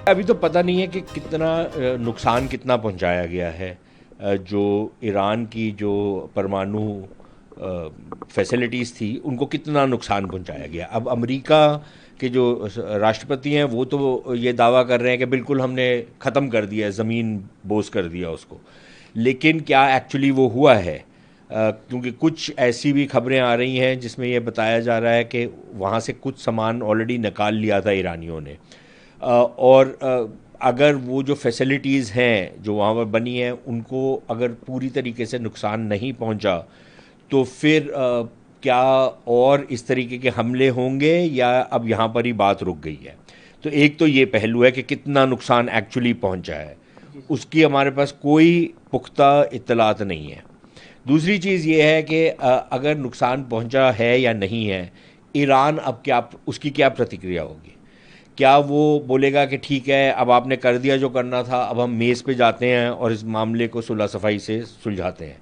अभी तो पता नहीं है कि कितना नुकसान कितना पहुंचाया गया है। जो ईरान की जो परमाणु फैसिलिटीज़ थी उनको कितना नुकसान पहुंचाया गया। अब अमेरिका के जो राष्ट्रपति हैं वो तो ये दावा कर रहे हैं कि बिल्कुल हमने ख़त्म कर दिया, ज़मीन बोझ कर दिया उसको। लेकिन क्या एक्चुअली वो हुआ है? क्योंकि कुछ ऐसी भी खबरें आ रही हैं जिसमें यह बताया जा रहा है कि वहाँ से कुछ सामान ऑलरेडी निकाल लिया था ईरानियों ने। और अगर वो जो फैसिलिटीज़ हैं जो वहाँ पर बनी हैं उनको अगर पूरी तरीके से नुकसान नहीं पहुँचा तो फिर क्या और इस तरीके के हमले होंगे या अब यहाँ पर ही बात रुक गई है? तो एक तो ये पहलू है कि कितना नुकसान एक्चुअली पहुँचा है, उसकी हमारे पास कोई पुख्ता इत्तलात नहीं है। दूसरी चीज़ ये है कि अगर नुकसान पहुँचा है या नहीं है, ईरान अब क्या, उसकी क्या प्रतिक्रिया होगी? क्या वो बोलेगा कि ठीक है अब आपने कर दिया जो करना था, अब हम मेज़ पे जाते हैं और इस मामले को सुलह सफाई से सुलझाते हैं?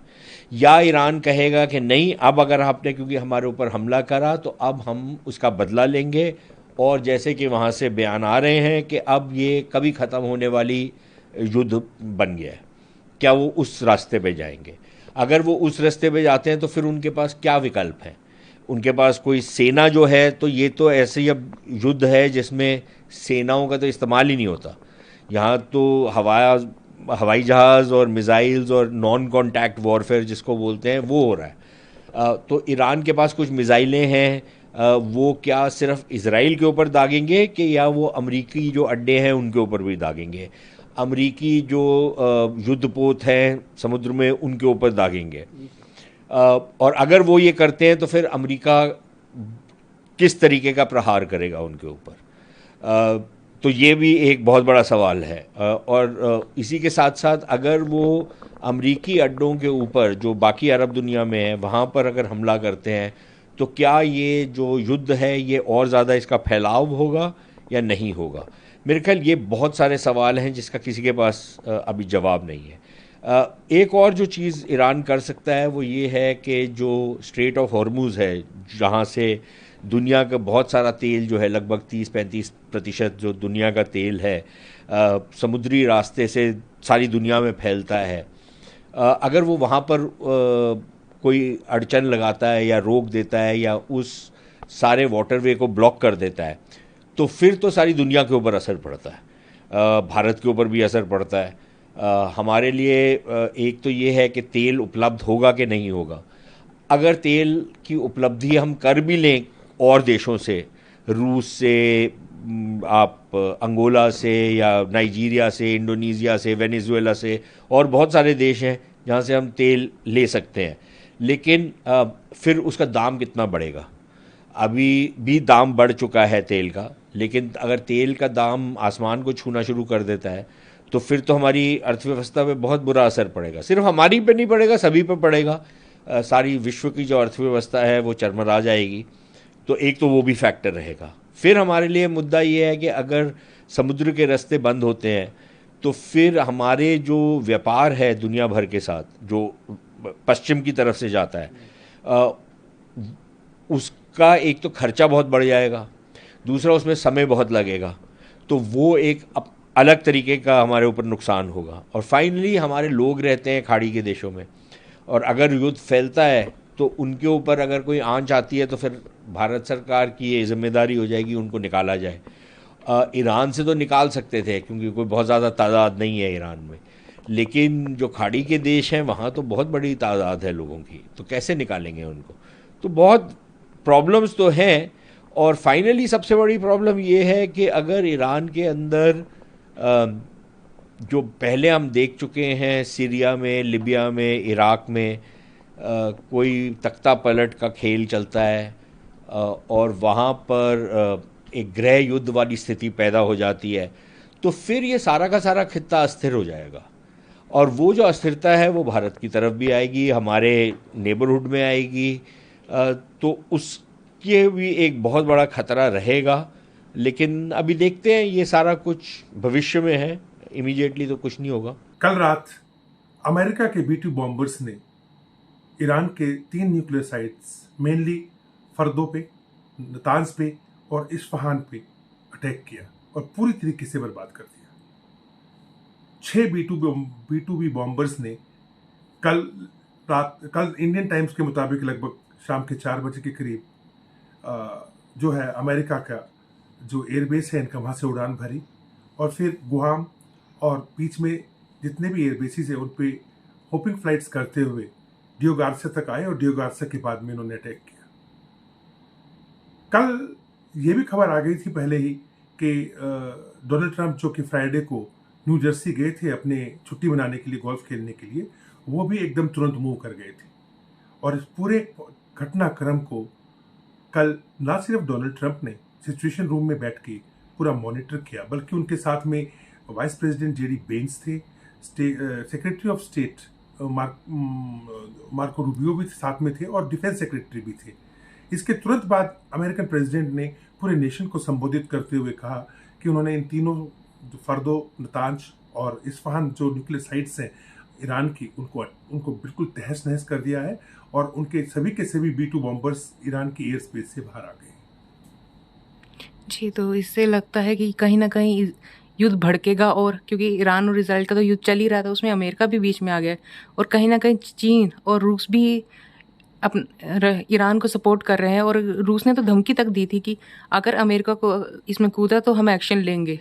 या ईरान कहेगा कि नहीं, अब अगर आपने क्योंकि हमारे ऊपर हमला करा तो अब हम उसका बदला लेंगे, और जैसे कि वहाँ से बयान आ रहे हैं कि अब ये कभी ख़त्म होने वाली युद्ध बन गया है। क्या वो उस रास्ते पे जाएंगे? अगर वो उस रास्ते पे जाते हैं तो फिर उनके पास क्या विकल्प हैं? उनके पास कोई सेना जो है, तो ये तो ऐसे ही अब युद्ध है जिसमें सेनाओं का तो इस्तेमाल ही नहीं होता। यहाँ तो हवाई जहाज़ और मिसाइल्स और नॉन कॉन्टैक्ट वॉरफेयर जिसको बोलते हैं वो हो रहा है। तो ईरान के पास कुछ मिसाइलें हैं, वो क्या सिर्फ इसराइल के ऊपर दागेंगे कि या वो अमरीकी जो अड्डे हैं उनके ऊपर भी दागेंगे? अमरीकी जो युद्धपोत हैं समुद्र में उनके ऊपर दागेंगे? और अगर वो ये करते हैं तो फिर अमेरिका किस तरीके का प्रहार करेगा उनके ऊपर? तो ये भी एक बहुत बड़ा सवाल है। और इसी के साथ साथ अगर वो अमरीकी अड्डों के ऊपर जो बाकी अरब दुनिया में है वहाँ पर अगर हमला करते हैं तो क्या ये जो युद्ध है ये और ज़्यादा इसका फैलाव होगा या नहीं होगा? मेरे ख्याल ये बहुत सारे सवाल हैं जिसका किसी के पास अभी जवाब नहीं है। एक और जो चीज़ ईरान कर सकता है वो ये है कि जो स्ट्रेट ऑफ हॉर्मूज़ है, जहाँ से दुनिया का बहुत सारा तेल जो है, लगभग 30-35% जो दुनिया का तेल है समुद्री रास्ते से सारी दुनिया में फैलता है। अगर वो वहाँ पर कोई अड़चन लगाता है या रोक देता है या उस सारे वाटरवे को ब्लॉक कर देता है तो फिर तो सारी दुनिया के ऊपर असर पड़ता है। भारत के ऊपर भी असर पड़ता है। हमारे लिए एक तो ये है कि तेल उपलब्ध होगा कि नहीं होगा। अगर तेल की उपलब्धि हम कर भी लें और देशों से, रूस से, आप अंगोला से या नाइजीरिया से, इंडोनेशिया से, वेनेजुएला से, और बहुत सारे देश हैं जहाँ से हम तेल ले सकते हैं, लेकिन फिर उसका दाम कितना बढ़ेगा? अभी भी दाम बढ़ चुका है तेल का, लेकिन अगर तेल का दाम आसमान को छूना शुरू कर देता है तो फिर तो हमारी अर्थव्यवस्था पे बहुत बुरा असर पड़ेगा। सिर्फ हमारी पे नहीं पड़ेगा, सभी पे पड़ेगा। सारी विश्व की जो अर्थव्यवस्था है वो चरमरा जाएगी। तो एक तो वो भी फैक्टर रहेगा। फिर हमारे लिए मुद्दा ये है कि अगर समुद्र के रास्ते बंद होते हैं तो फिर हमारे जो व्यापार है दुनिया भर के साथ जो पश्चिम की तरफ से जाता है, अ, उसका एक तो खर्चा बहुत बढ़ जाएगा, दूसरा उसमें समय बहुत लगेगा। तो वो एक अलग तरीके का हमारे ऊपर नुकसान होगा। और फाइनली हमारे लोग रहते हैं खाड़ी के देशों में, और अगर युद्ध फैलता है तो उनके ऊपर अगर कोई आंच आती है तो फिर भारत सरकार की ये जिम्मेदारी हो जाएगी उनको निकाला जाए। ईरान से तो निकाल सकते थे क्योंकि कोई बहुत ज़्यादा तादाद नहीं है ईरान में, लेकिन जो खाड़ी के देश हैं वहाँ तो बहुत बड़ी तादाद है लोगों की, तो कैसे निकालेंगे उनको? तो बहुत प्रॉब्लम्स तो हैं। और फाइनली सबसे बड़ी प्रॉब्लम ये है कि अगर ईरान के अंदर जो पहले हम देख चुके हैं सीरिया में, लिबिया में, इराक में, कोई तख्ता पलट का खेल चलता है, और वहाँ पर एक गृह युद्ध वाली स्थिति पैदा हो जाती है, तो फिर ये सारा का सारा खित्ता अस्थिर हो जाएगा। और वो जो अस्थिरता है वो भारत की तरफ भी आएगी, हमारे नेबरहुड में आएगी। तो उसके भी एक बहुत बड़ा खतरा रहेगा। लेकिन अभी देखते हैं, ये सारा कुछ भविष्य में है, इमीडिएटली तो कुछ नहीं होगा। कल रात अमेरिका के B-2 बॉम्बर्स ने ईरान के 3 न्यूक्लियर साइट्स मेनली फर्दो पे, नतांज पे और इस्फहान पे अटैक किया और पूरी तरीके से बर्बाद कर दिया। 6 B2B बॉम्बर्स ने कल इंडियन टाइम्स के मुताबिक लगभग शाम के 4 बजे के करीब जो है अमेरिका का जो एयरबेस है इनका वहाँ से उड़ान भरी और फिर गुआम और बीच में जितने भी एयरबेसिस हैं उन पे होपिंग फ्लाइट्स करते हुए डियो गार्सिया तक आए और डियो गार्सिया के बाद में इन्होंने अटैक किया। कल ये भी खबर आ गई थी पहले ही कि डोनाल्ड ट्रंप जो कि फ्राइडे को न्यू जर्सी गए थे अपने छुट्टी मनाने के लिए, गोल्फ खेलने के लिए, वो भी एकदम तुरंत मूव कर गए थे। और इस पूरे घटनाक्रम को कल ना सिर्फ डोनाल्ड ट्रंप ने सिचुएशन रूम में बैठ के पूरा मॉनिटर किया, बल्कि उनके साथ में वाइस प्रेसिडेंट जेडी बेंस थे, secretary of state Marco Rubio भी साथ में थे और डिफेंस सेक्रेटरी भी थे। इसके तुरंत बाद अमेरिकन प्रेसिडेंट ने पूरे नेशन को संबोधित करते हुए कहा कि उन्होंने इन तीनों फर्दो, नतांज और इस्फहान जो न्यूक्लियर साइट्स हैं ईरान की, उनको बिल्कुल तहस नहस कर दिया है और उनके सभी के सभी B2 बॉम्बर्स ईरान की एयर स्पेस से बाहर आ गए। जी, तो इससे लगता है कि कहीं ना कहीं युद्ध भड़केगा, और क्योंकि ईरान और इसराइल का तो युद्ध चल ही रहा था, उसमें अमेरिका भी बीच में आ गया और कहीं ना कहीं चीन और रूस भी ईरान को सपोर्ट कर रहे हैं। और रूस ने तो धमकी तक दी थी कि अगर अमेरिका को इसमें कूदा तो हम एक्शन लेंगे।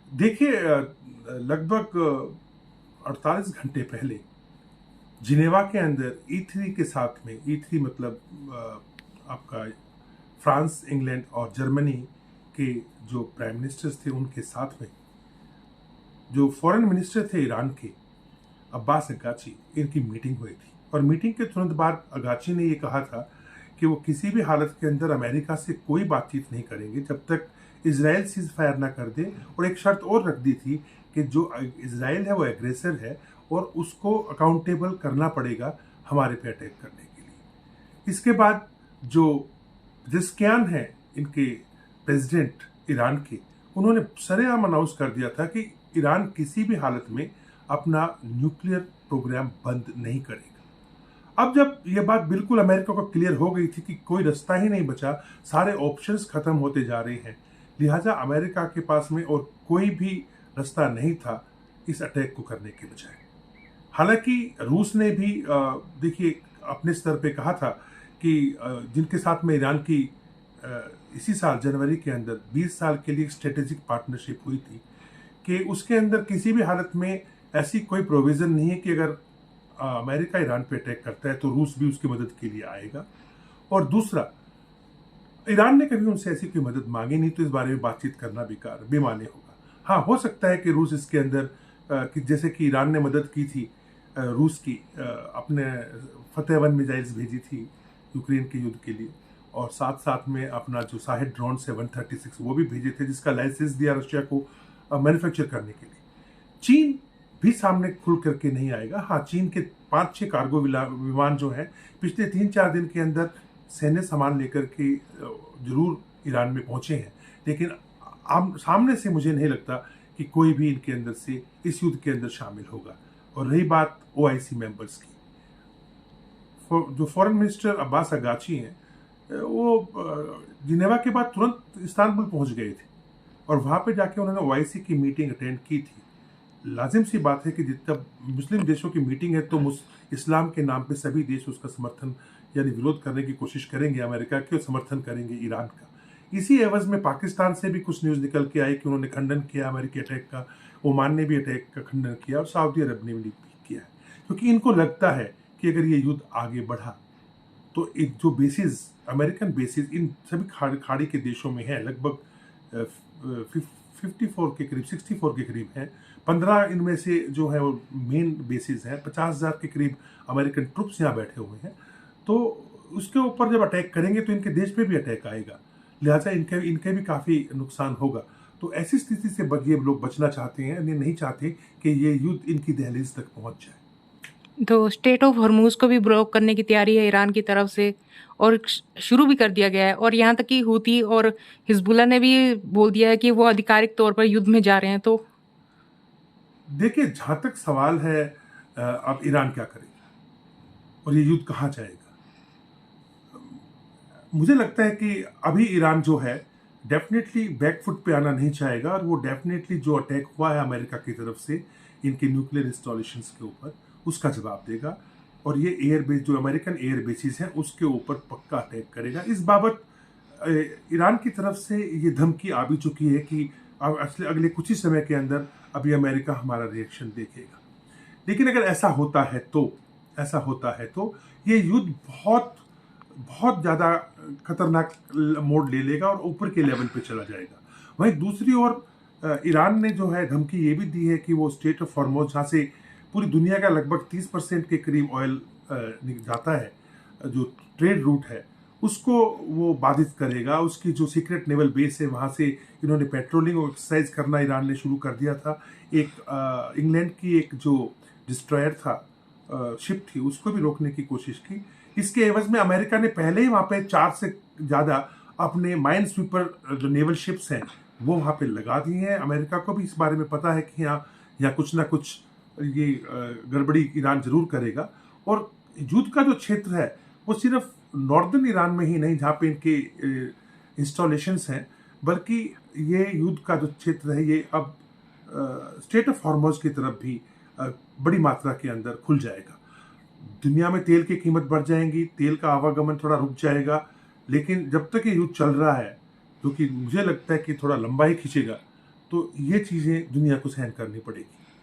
देखिए, लगभग 48 घंटे पहले जिनेवा के अंदर E3 के साथ में, E3 मतलब आपका फ्रांस, इंग्लैंड और जर्मनी के जो प्राइम मिनिस्टर्स थे उनके साथ में जो फॉरेन मिनिस्टर थे ईरान के, अब्बास अगाची, इनकी मीटिंग हुई थी। और मीटिंग के तुरंत बाद अगाची ने ये कहा था कि वो किसी भी हालत के अंदर अमेरिका से कोई बातचीत नहीं करेंगे जब तक इजराइल सीज फायर ना कर दे, और एक शर्त और रख दी थी कि जो इजराइल है वो एग्रेसर है और उसको अकाउंटेबल करना पड़ेगा हमारे पे अटैक करने के लिए। इसके बाद जो जिस्कियान है इनके प्रेसिडेंट ईरान के, उन्होंने सरेआम अनाउंस कर दिया था कि ईरान किसी भी हालत में अपना न्यूक्लियर प्रोग्राम बंद नहीं करेगा। अब जब ये बात बिल्कुल अमेरिका को क्लियर हो गई थी कि कोई रास्ता ही नहीं बचा, सारे ऑप्शंस खत्म होते जा रहे हैं, लिहाजा अमेरिका के पास में और कोई भी रास्ता नहीं था इस अटैक को करने के बजाय। हालांकि रूस ने भी देखिए अपने स्तर पे कहा था कि जिनके साथ में ईरान की इसी साल जनवरी के अंदर 20 साल के लिए स्ट्रेटेजिक पार्टनरशिप हुई थी, कि उसके अंदर किसी भी हालत में ऐसी कोई प्रोविजन नहीं है कि अगर अमेरिका ईरान पे अटैक करता है तो रूस भी उसकी मदद के लिए आएगा। और दूसरा, ईरान ने कभी उनसे ऐसी कोई मदद मांगी नहीं, तो इस बारे में बातचीत करना बेमानी होगा। हाँ, हो सकता है कि रूस इसके अंदर कि जैसे कि ईरान ने मदद की थी रूस की, अपने फतेह 1 मिसाइल्स भेजी थी यूक्रेन के युद्ध के लिए, और साथ साथ में अपना जो शाहिद ड्रोन से 136 वो भी भेजे थे, जिसका लाइसेंस दिया रशिया को मैन्युफैक्चर करने के लिए। चीन भी सामने खुल करके नहीं आएगा। हाँ, चीन के 5-6 कार्गो विमान जो है पिछले 3-4 दिन के अंदर सैन्य सामान लेकर के जरूर ईरान में पहुंचे हैं, लेकिन सामने से मुझे नहीं लगता कि कोई भी इनके अंदर से इस युद्ध के अंदर शामिल होगा। और रही बात OIC मेंबर्स की, जो फॉरेन मिनिस्टर अब्बास अगाची हैं, वो जिनेवा के बाद तुरंत इस्तांबुल पहुंच गए थे और वहां पे जाके उन्होंने OIC की मीटिंग अटेंड की थी। लाजिम सी बात है कि जितना मुस्लिम देशों की मीटिंग है तो इस्लाम के नाम पे सभी देश उसका समर्थन यानी विरोध करने की कोशिश करेंगे अमेरिका की और समर्थन करेंगे ईरान का। इसी एवज में पाकिस्तान से भी कुछ न्यूज़ निकल के आई कि उन्होंने खंडन किया अमेरिकी अटैक का, ओमान ने भी अटैक का खंडन किया और सऊदी अरब ने भी किया है, क्योंकि इनको लगता है कि अगर ये युद्ध आगे बढ़ा तो एक जो बेसिस, अमेरिकन बेसिस इन सभी खाड़ी के देशों में है, लगभग 54 के करीब, 64 के करीब हैं। 15 इनमें से जो है वो मेन बेसिस है। 50,000 के करीब अमेरिकन ट्रुप्स यहाँ बैठे हुए हैं। तो उसके ऊपर जब अटैक करेंगे तो इनके देश पे भी अटैक आएगा, लिहाजा इनके भी काफ़ी नुकसान होगा। तो ऐसी स्थिति से ये लोग बचना चाहते हैं, ये नहीं चाहते कि ये युद्ध इनकी दहलीज तक पहुंच जाए। तो स्टेट ऑफ हॉर्मूज को भी ब्लॉक करने की तैयारी है ईरान की तरफ से, और शुरू भी कर दिया गया है। और यहाँ तक कि हूती और हिजबुल्लाह ने भी बोल दिया है कि वो आधिकारिक तौर पर युद्ध में जा रहे हैं। तो देखिए, जहां तक सवाल है अब ईरान क्या करेगा और ये युद्ध कहाँ जाएगा, मुझे लगता है कि अभी ईरान जो है डेफिनेटली बैकफुट पे आना नहीं चाहेगा, और वो डेफिनेटली जो अटैक हुआ है अमेरिका की तरफ से इनके न्यूक्लियर इंस्टॉलेशंस के ऊपर, उसका जवाब देगा। और ये एयरबेस, जो अमेरिकन एयर बेसिस हैं, उसके ऊपर पक्का अटैक करेगा। इस बाबत ईरान की तरफ से ये धमकी आ भी चुकी है कि अब अगले कुछ ही समय के अंदर अभी अमेरिका हमारा रिएक्शन देखेगा। लेकिन अगर ऐसा होता है तो ये युद्ध बहुत बहुत ज़्यादा खतरनाक मोड़ ले लेगा और ऊपर के लेवल पे चला जाएगा। वहीं दूसरी ओर ईरान ने जो है धमकी ये भी दी है कि वो स्ट्रेट ऑफ हॉर्मुज़, जहाँ से पूरी दुनिया का लगभग 30% के करीब ऑयल जाता है, जो ट्रेड रूट है, उसको वो बाधित करेगा। उसकी जो सीक्रेट नेवल बेस है, वहाँ से इन्होंने पेट्रोलिंग और एक्सरसाइज करना ईरान ने शुरू कर दिया था। एक इंग्लैंड की एक जो डिस्ट्रॉयर था, शिप थी, उसको भी रोकने की कोशिश की। इसके एवज में अमेरिका ने पहले ही वहाँ पे 4 से ज़्यादा अपने माइन स्वीपर जो नेवल शिप्स हैं वो वहाँ पे लगा दिए हैं। अमेरिका को भी इस बारे में पता है कि यहाँ कुछ ना कुछ ये गड़बड़ी ईरान जरूर करेगा। और युद्ध का जो क्षेत्र है वो सिर्फ नॉर्दर्न ईरान में ही नहीं, जहाँ पे इनके इंस्टॉलेशंस हैं, बल्कि ये युद्ध का जो क्षेत्र है ये अब स्ट्रेट ऑफ हॉर्मुज़ की तरफ भी बड़ी मात्रा के अंदर खुल जाएगा। दुनिया में तेल की कीमत बढ़ जाएंगी, तेल का आवागमन थोड़ा रुक जाएगा। लेकिन जब तक ये युद्ध चल रहा है, जो कि मुझे लगता है कि थोड़ा लंबा ही खींचेगा, तो ये चीज़ें दुनिया को सहन करनी पड़ेगी।